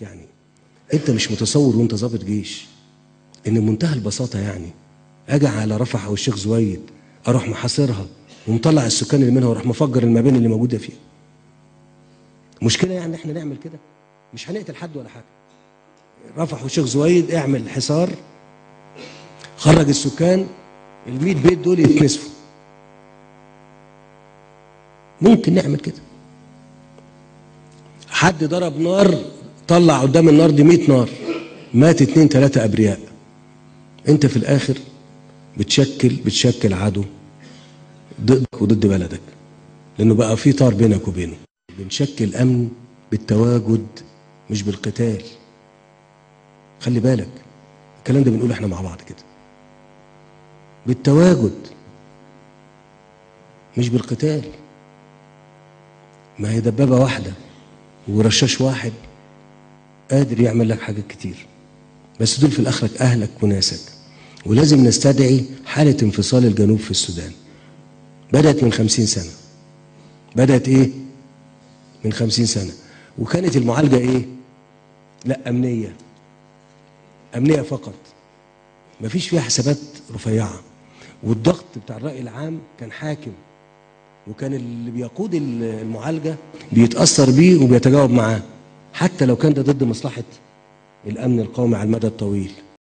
حضرتك يعني انت مش متصور وانت ضابط جيش ان بمنتهى البساطه يعني اجي على رفح او الشيخ زويد اروح محاصرها ومطلع السكان اللي منها واروح مفجر المباني اللي موجوده فيها؟ مشكله يعني احنا نعمل كده؟ مش هنقتل حد ولا حاجه. رفح والشيخ زويد اعمل حصار، خرج السكان، ال 100 بيت دول يتنسفوا. ممكن نعمل كده. حد ضرب نار، طلع قدام النار دي 100 نار، مات 2 3 ابرياء. انت في الاخر بتشكل عدو ضدك وضد بلدك، لانه بقى في طار بينك وبينه. بنشكل امن بالتواجد مش بالقتال. خلي بالك الكلام ده بنقول احنا مع بعض كده، بالتواجد مش بالقتال. ما هي دبابه واحده ورشاش واحد قادر يعمل لك حاجات كتير، بس دول في الاخر اهلك وناسك. ولازم نستدعي حاله انفصال الجنوب في السودان. بدات من 50 سنه. بدات ايه؟ من 50 سنه. وكانت المعالجه ايه؟ لا، امنيه فقط، مفيش فيها حسابات رفيعه. والضغط بتاع الراي العام كان حاكم، وكان اللي بيقود المعالجه بيتاثر بيه وبيتجاوب معاه، حتى لو كان ده ضد مصلحه الامن القومي على المدى الطويل.